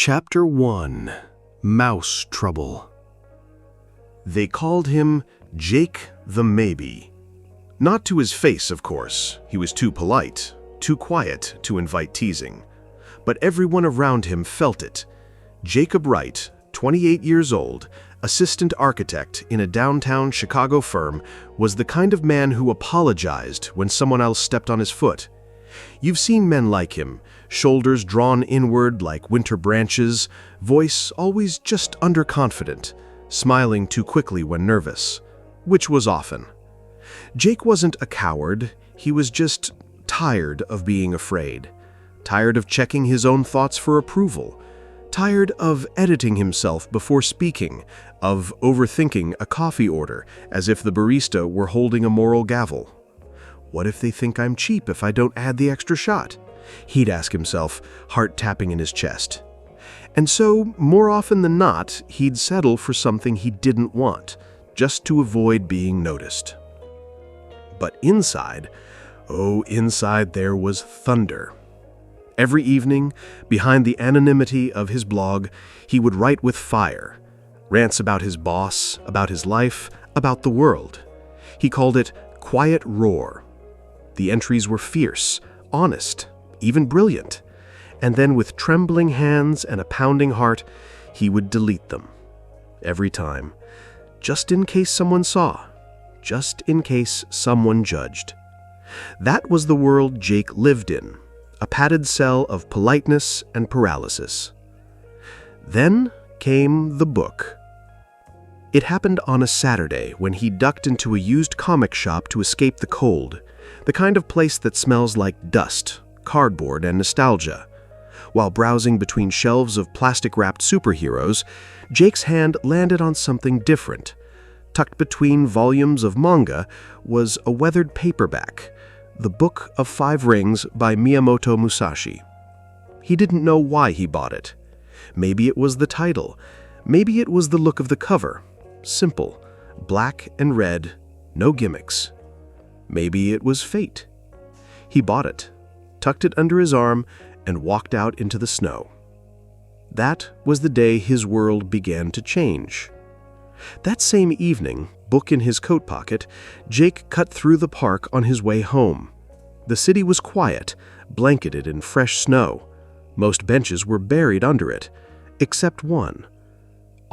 Chapter 1. Mouse Trouble. They called him Jake the Maybe. Not to his face, of course. He was too polite, too quiet to invite teasing. But everyone around him felt it. Jacob Wright, 28 years old, assistant architect in a downtown Chicago firm, was the kind of man who apologized when someone else stepped on his foot. You've seen men like him, shoulders drawn inward like winter branches, voice always just underconfident, smiling too quickly when nervous, which was often. Jake wasn't a coward, he was just tired of being afraid, tired of checking his own thoughts for approval, tired of editing himself before speaking, of overthinking a coffee order as if the barista were holding a moral gavel. What if they think I'm cheap if I don't add the extra shot? He'd ask himself, heart tapping in his chest. And so, more often than not, he'd settle for something he didn't want, just to avoid being noticed. But inside, inside there was thunder. Every evening, behind the anonymity of his blog, he would write with fire, rants about his boss, about his life, about the world. He called it Quiet Roar. The entries were fierce, honest, even brilliant, and then with trembling hands and a pounding heart, he would delete them. Every time. Just in case someone saw. Just in case someone judged. That was the world Jake lived in, a padded cell of politeness and paralysis. Then came the book. It happened on a Saturday when he ducked into a used comic shop to escape the cold, the kind of place that smells like dust, cardboard, and nostalgia. While browsing between shelves of plastic-wrapped superheroes, Jake's hand landed on something different. Tucked between volumes of manga was a weathered paperback, The Book of 5 Rings by Miyamoto Musashi. He didn't know why he bought it. Maybe it was the title. Maybe it was the look of the cover. Simple, black and red, no gimmicks. Maybe it was fate. He bought it, tucked it under his arm, and walked out into the snow. That was the day his world began to change. That same evening, book in his coat pocket, Jake cut through the park on his way home. The city was quiet, blanketed in fresh snow. Most benches were buried under it, except one.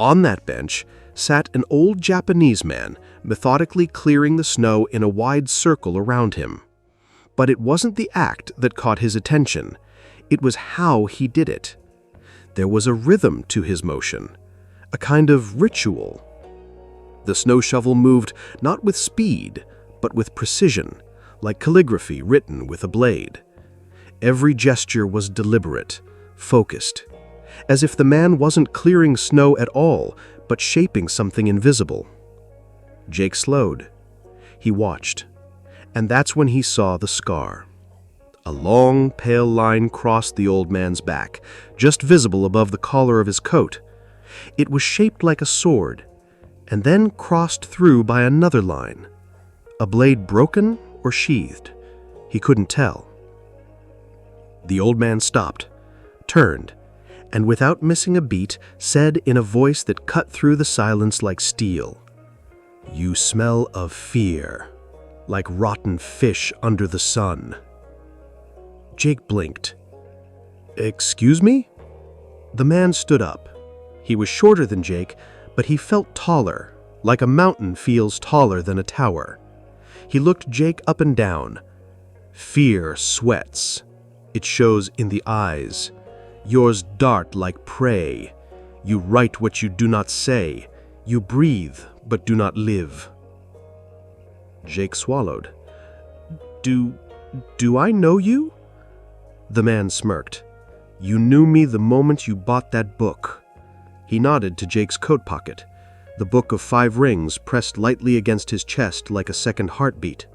On that bench sat an old Japanese man, methodically clearing the snow in a wide circle around him. But it wasn't the act that caught his attention. It was how he did it. There was a rhythm to his motion, a kind of ritual. The snow shovel moved not with speed, but with precision, like calligraphy written with a blade. Every gesture was deliberate, focused, as if the man wasn't clearing snow at all, but shaping something invisible. Jake slowed. He watched, and that's when he saw the scar. A long, pale line crossed the old man's back, just visible above the collar of his coat. It was shaped like a sword, and then crossed through by another line. A blade broken or sheathed? He couldn't tell. The old man stopped, turned, and without missing a beat, said in a voice that cut through the silence like steel, "You smell of fear, like rotten fish under the sun." Jake blinked. "Excuse me?" The man stood up. He was shorter than Jake, but he felt taller, like a mountain feels taller than a tower. He looked Jake up and down. "Fear sweats. It shows in the eyes. Yours dart like prey. You write what you do not say. You breathe, but do not live." Jake swallowed. Do I know you?" The man smirked. "You knew me the moment you bought that book." He nodded to Jake's coat pocket, the Book of 5 Rings pressed lightly against his chest like a second heartbeat.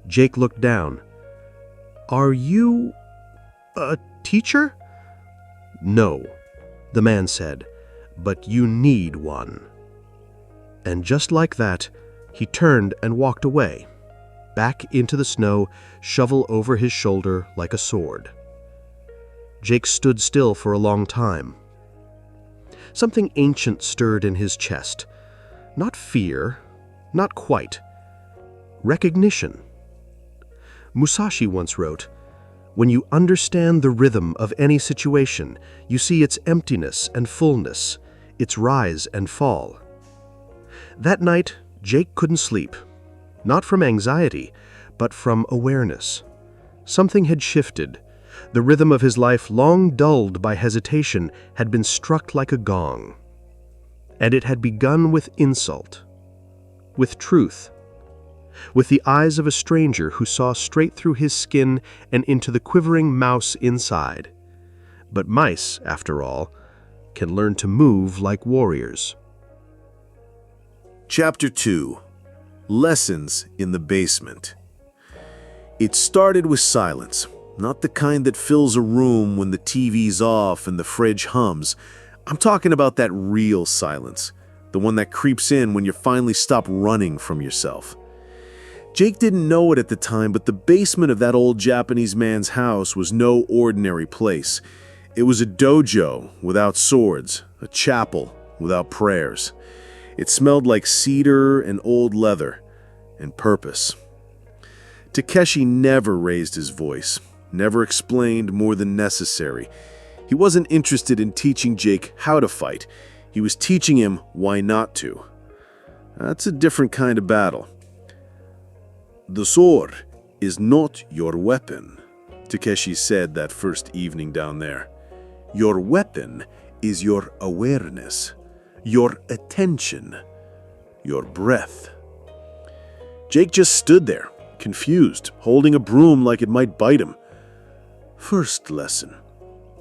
Jake looked down. "Are you a teacher?" "No," the man said, "but you need one." And just like that, he turned and walked away, back into the snow, shovel over his shoulder like a sword. Jake stood still for a long time. Something ancient stirred in his chest. Not fear, not quite. Recognition. Musashi once wrote, "When you understand the rhythm of any situation, you see its emptiness and fullness, its rise and fall." That night, Jake couldn't sleep. Not from anxiety, but from awareness. Something had shifted. The rhythm of his life, long dulled by hesitation, had been struck like a gong. And it had begun with insult, with truth, with the eyes of a stranger who saw straight through his skin and into the quivering mouse inside. But mice, after all, can learn to move like warriors. Chapter 2. Lessons in the Basement. It started with silence, not the kind that fills a room when the TV's off and the fridge hums. I'm talking about that real silence, the one that creeps in when you finally stop running from yourself. Jake didn't know it at the time, but the basement of that old Japanese man's house was no ordinary place. It was a dojo without swords, a chapel without prayers. It smelled like cedar and old leather, and purpose. Takeshi never raised his voice, never explained more than necessary. He wasn't interested in teaching Jake how to fight. He was teaching him why not to. That's a different kind of battle. "The sword is not your weapon," Takeshi said that first evening down there. "Your weapon is your awareness, your attention, your breath." Jake just stood there, confused, holding a broom like it might bite him. "First lesson,"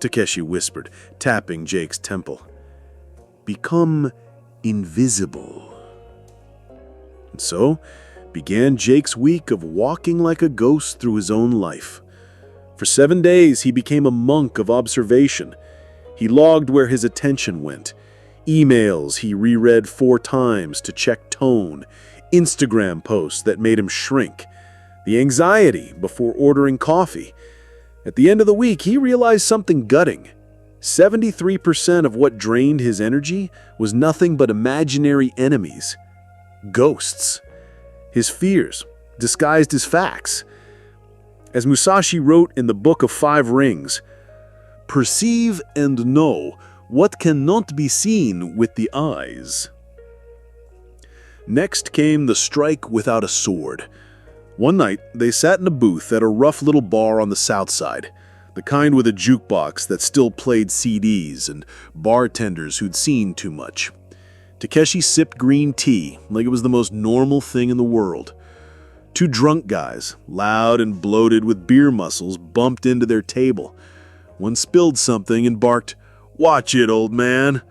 Takeshi whispered, tapping Jake's temple. "Become invisible." And so began Jake's week of walking like a ghost through his own life. For 7 days, he became a monk of observation. He logged where his attention went. Emails he reread 4 times to check tone. Instagram posts that made him shrink. The anxiety before ordering coffee. At the end of the week, he realized something gutting. 73% of what drained his energy was nothing but imaginary enemies. Ghosts. His fears, disguised as facts. As Musashi wrote in the Book of 5 Rings, "Perceive and know what cannot be seen with the eyes." Next came the strike without a sword. One night, they sat in a booth at a rough little bar on the south side, the kind with a jukebox that still played CDs and bartenders who'd seen too much. Takeshi sipped green tea like it was the most normal thing in the world. 2 drunk guys, loud and bloated with beer muscles, bumped into their table. One spilled something and barked, "Watch it, old man."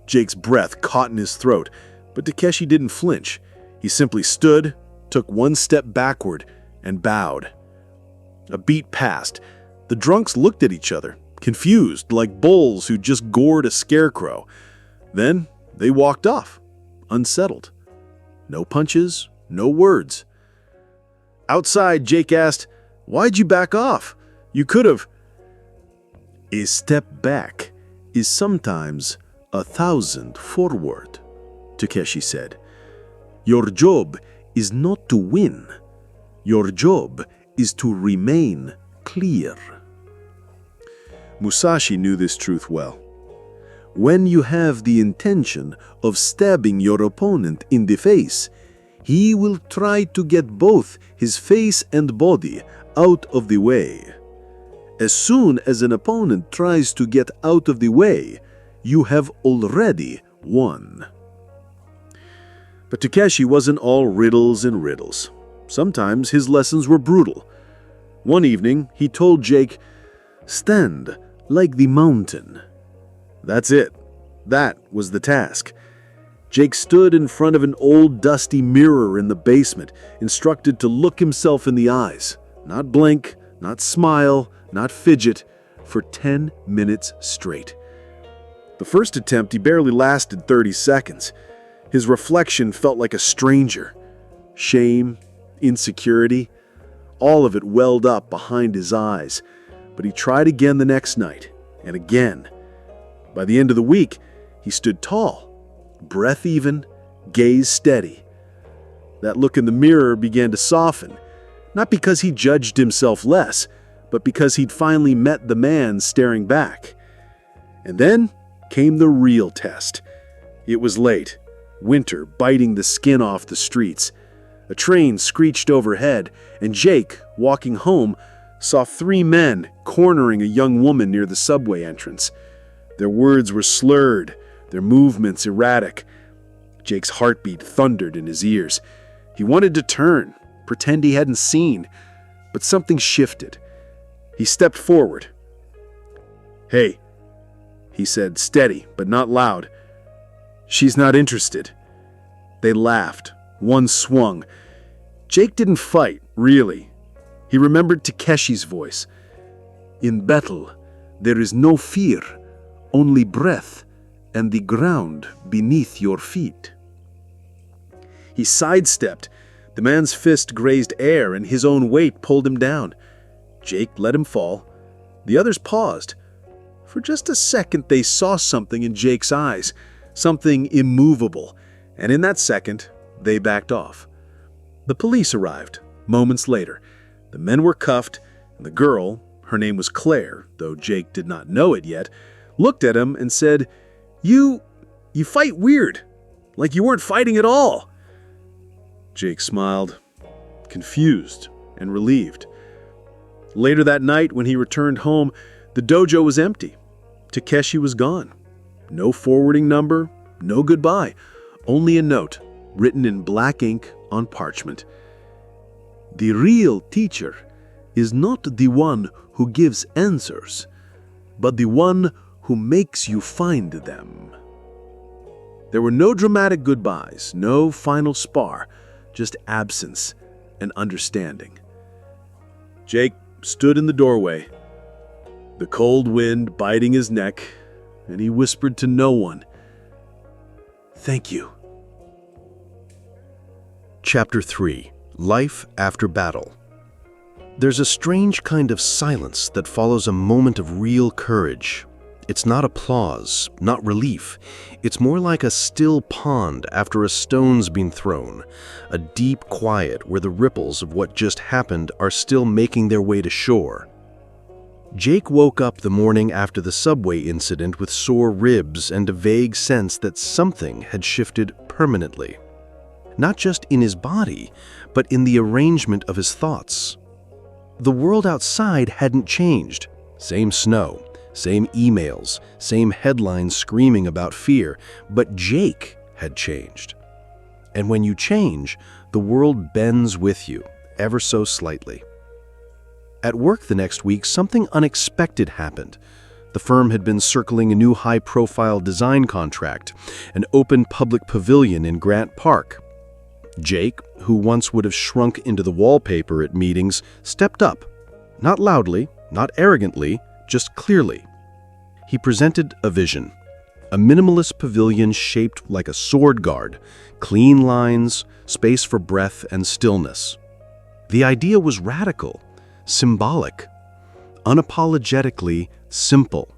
Jake's breath caught in his throat, but Takeshi didn't flinch. He simply stood, took 1 step backward, and bowed. A beat passed. The drunks looked at each other, confused, like bulls who just gored a scarecrow. Then they walked off, unsettled. No punches, no words. Outside, Jake asked, "Why'd you back off? You could have." "A step back is sometimes 1,000 forward," Takeshi said. "Your job is not to win. Your job is to remain clear." Musashi knew this truth well. When you have the intention of stabbing your opponent in the face, he will try to get both his face and body out of the way. As soon as an opponent tries to get out of the way, you have already won. But Takeshi wasn't all riddles and riddles. Sometimes his lessons were brutal. One evening, he told Jake, "Stand like the mountain." That's it. That was the task. Jake stood in front of an old dusty mirror in the basement, instructed to look himself in the eyes, not blink, not smile, not fidget, for 10 minutes straight. The first attempt, he barely lasted 30 seconds. His reflection felt like a stranger. Shame, insecurity, all of it welled up behind his eyes. But he tried again the next night, and again. By the end of the week, he stood tall, breath even, gaze steady. That look in the mirror began to soften, not because he judged himself less, but because he'd finally met the man staring back. And then came the real test. It was late, winter biting the skin off the streets. A train screeched overhead, and Jake, walking home, saw 3 men cornering a young woman near the subway entrance. Their words were slurred, their movements erratic. Jake's heartbeat thundered in his ears. He wanted to turn, pretend he hadn't seen, but something shifted. He stepped forward. "Hey," he said, steady but not loud. "She's not interested." They laughed. One swung. Jake didn't fight, really. He remembered Takeshi's voice. "In battle, there is no fear, only breath and the ground beneath your feet." He sidestepped. The man's fist grazed air and his own weight pulled him down. Jake let him fall. The others paused. For just a second they saw something in Jake's eyes, something immovable, and in that second they backed off. The police arrived, moments later. The men were cuffed, and the girl, her name was Claire, though Jake did not know it yet, looked at him and said, You fight weird, like you weren't fighting at all." Jake smiled, confused and relieved. Later that night, when he returned home, the dojo was empty. Takeshi was gone. No forwarding number, no goodbye, only a note written in black ink on parchment. "The real teacher is not the one who gives answers, but the one who makes you find them." There were no dramatic goodbyes, no final spar, just absence and understanding. Jake stood in the doorway, the cold wind biting his neck, and he whispered to no one, "Thank you." Chapter 3. Life After Battle. There's a strange kind of silence that follows a moment of real courage. It's not applause, not relief. It's more like a still pond after a stone's been thrown, a deep quiet where the ripples of what just happened are still making their way to shore. Jake woke up the morning after the subway incident with sore ribs and a vague sense that something had shifted permanently. Not just in his body, but in the arrangement of his thoughts. The world outside hadn't changed. Same snow, same emails, same headlines screaming about fear, but Jake had changed. And when you change, the world bends with you, ever so slightly. At work the next week, something unexpected happened. The firm had been circling a new high-profile design contract, an open public pavilion in Grant Park. Jake, who once would have shrunk into the wallpaper at meetings, stepped up. Not loudly, not arrogantly, just clearly. He presented a vision. A minimalist pavilion shaped like a sword guard, clean lines, space for breath and stillness. The idea was radical, symbolic, unapologetically simple.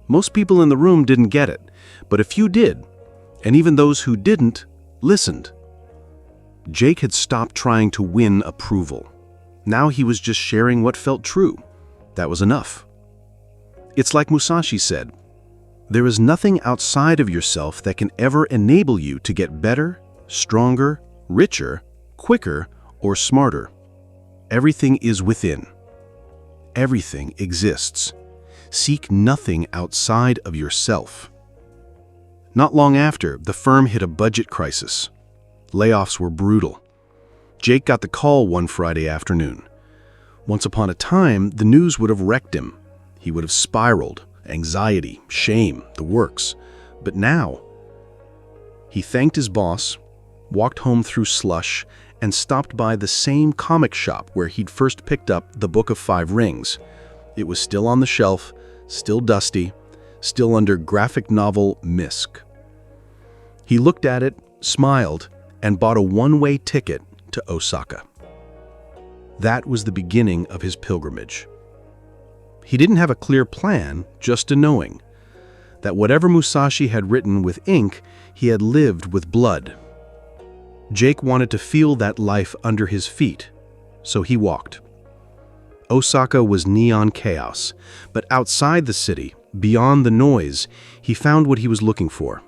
Most people in the room didn't get it, but a few did, and even those who didn't listened. Jake had stopped trying to win approval. Now he was just sharing what felt true. That was enough. It's like Musashi said, there is nothing outside of yourself that can ever enable you to get better, stronger, richer, quicker, or smarter. Everything is within. Everything exists. Seek nothing outside of yourself. Not long after, the firm hit a budget crisis. Layoffs were brutal. Jake got the call one Friday afternoon. Once upon a time, the news would have wrecked him. He would have spiraled, anxiety, shame, the works. But now, he thanked his boss, walked home through slush, and stopped by the same comic shop where he'd first picked up the Book of 5 Rings. It was still on the shelf, still dusty, still under graphic novel Misk. He looked at it, smiled, and bought a one-way ticket to Osaka. That was the beginning of his pilgrimage. He didn't have a clear plan, just a knowing that whatever Musashi had written with ink, he had lived with blood. Jake wanted to feel that life under his feet, so he walked. Osaka was neon chaos, but outside the city, beyond the noise, he found what he was looking for.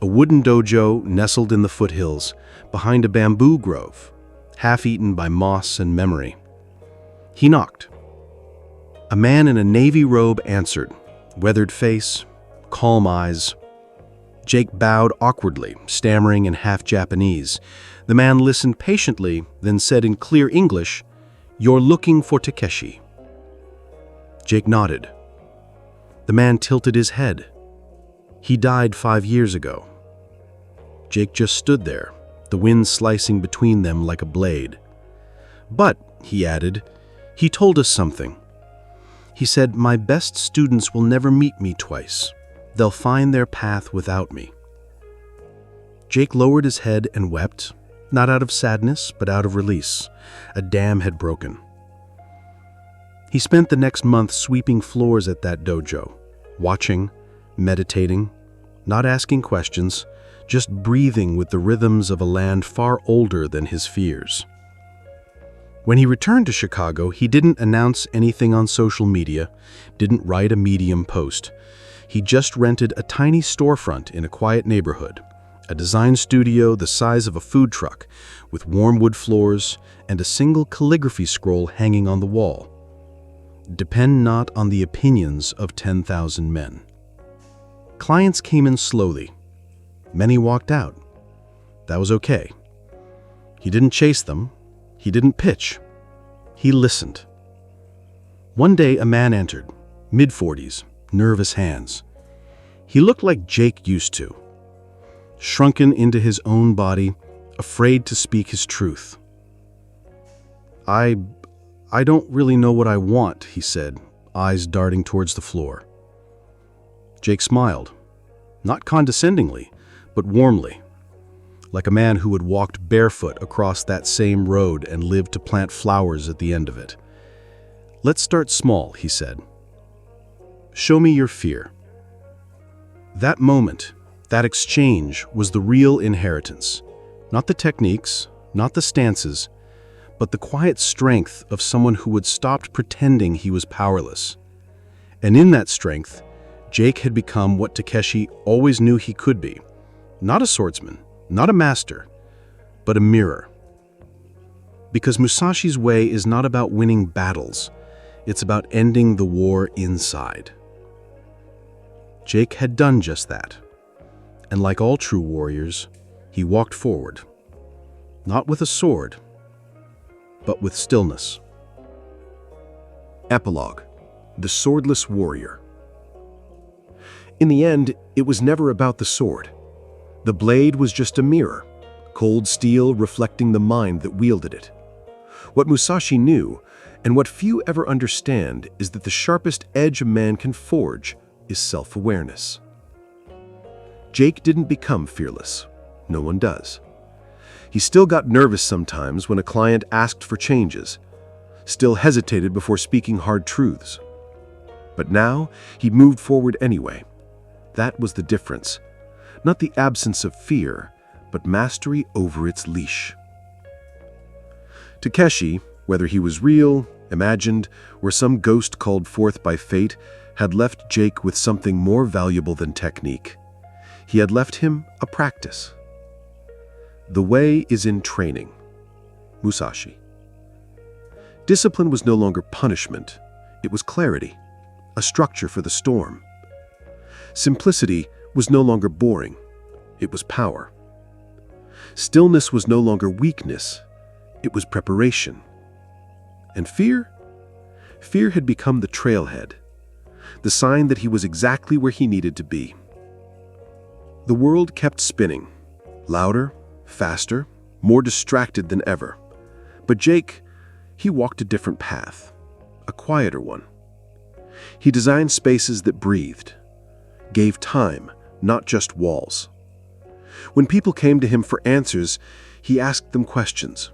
A wooden dojo nestled in the foothills, behind a bamboo grove, half-eaten by moss and memory. He knocked. A man in a navy robe answered, weathered face, calm eyes. Jake bowed awkwardly, stammering in half-Japanese. The man listened patiently, then said in clear English, "You're looking for Takeshi." Jake nodded. The man tilted his head. He died 5 years ago. Jake just stood there, the wind slicing between them like a blade. "But," he added, "he told us something. He said, 'My best students will never meet me twice. They'll find their path without me.'" Jake lowered his head and wept, not out of sadness, but out of release. A dam had broken. He spent the next month sweeping floors at that dojo, watching, meditating, not asking questions, just breathing with the rhythms of a land far older than his fears. When he returned to Chicago, he didn't announce anything on social media, didn't write a Medium post. He just rented a tiny storefront in a quiet neighborhood, a design studio the size of a food truck, with warm wood floors and a single calligraphy scroll hanging on the wall. "Depend not on the opinions of 10,000 men." Clients came in slowly. Many walked out. That was okay. He didn't chase them. He didn't pitch. He listened. One day a man entered, mid-40s, nervous hands. He looked like Jake used to, shrunken into his own body, afraid to speak his truth. I don't really know what I want," he said, eyes darting towards the floor. Jake smiled, not condescendingly, but warmly, like a man who had walked barefoot across that same road and lived to plant flowers at the end of it. "Let's start small," he said. "Show me your fear." That moment, that exchange, was the real inheritance. Not the techniques, not the stances, but the quiet strength of someone who had stopped pretending he was powerless. And in that strength, Jake had become what Takeshi always knew he could be. Not a swordsman, not a master, but a mirror. Because Musashi's way is not about winning battles, it's about ending the war inside. Jake had done just that. And like all true warriors, he walked forward, not with a sword, but with stillness. Epilogue: The Swordless Warrior. In the end, it was never about the sword. The blade was just a mirror, cold steel reflecting the mind that wielded it. What Musashi knew, and what few ever understand, is that the sharpest edge a man can forge is self-awareness. Jake didn't become fearless. No one does. He still got nervous sometimes when a client asked for changes, still hesitated before speaking hard truths. But now, he moved forward anyway. That was the difference. Not the absence of fear, but mastery over its leash. Takeshi, whether he was real, imagined, or some ghost called forth by fate, had left Jake with something more valuable than technique. He had left him a practice. The way is in training. Musashi. Discipline was no longer punishment. It was clarity, a structure for the storm. Simplicity was no longer boring. It was power. Stillness was no longer weakness. It was preparation. And fear? Fear had become the trailhead, the sign that he was exactly where he needed to be. The world kept spinning, louder, faster, more distracted than ever. But Jake, he walked a different path, a quieter one. He designed spaces that breathed, gave time, not just walls. When people came to him for answers, he asked them questions.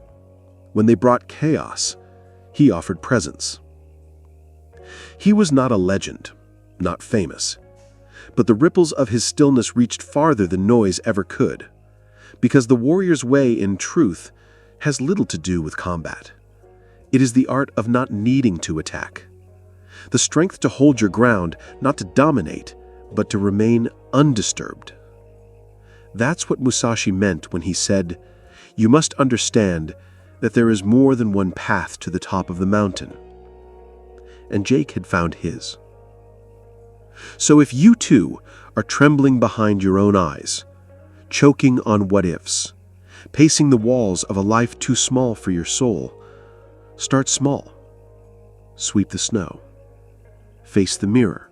When they brought chaos, he offered presence. He was not a legend, not famous. But the ripples of his stillness reached farther than noise ever could, because the warrior's way, in truth, has little to do with combat. It is the art of not needing to attack. The strength to hold your ground, not to dominate, but to remain undisturbed. That's what Musashi meant when he said, "You must understand that there is more than one path to the top of the mountain." And Jake had found his. So if you too are trembling behind your own eyes, choking on what-ifs, pacing the walls of a life too small for your soul, start small. Sweep the snow. Face the mirror.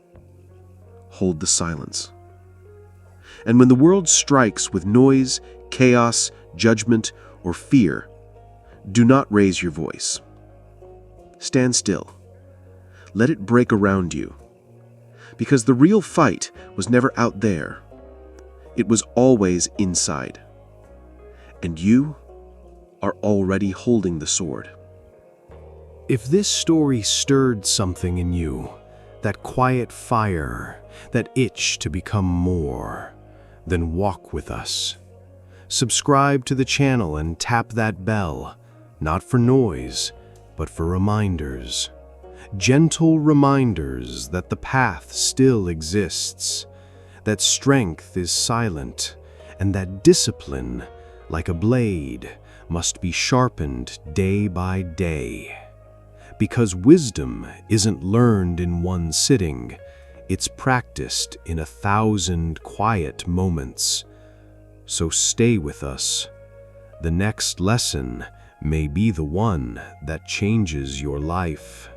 Hold the silence. And when the world strikes with noise, chaos, judgment, or fear, do not raise your voice. Stand still. Let it break around you. Because the real fight was never out there. It was always inside. And you are already holding the sword. If this story stirred something in you, that quiet fire, that itch to become more, then walk with us. Subscribe to the channel and tap that bell, not for noise, but for reminders. Gentle reminders that the path still exists, that strength is silent, and that discipline, like a blade, must be sharpened day by day. Because wisdom isn't learned in one sitting, it's practiced in 1,000 quiet moments. So stay with us. The next lesson may be the one that changes your life.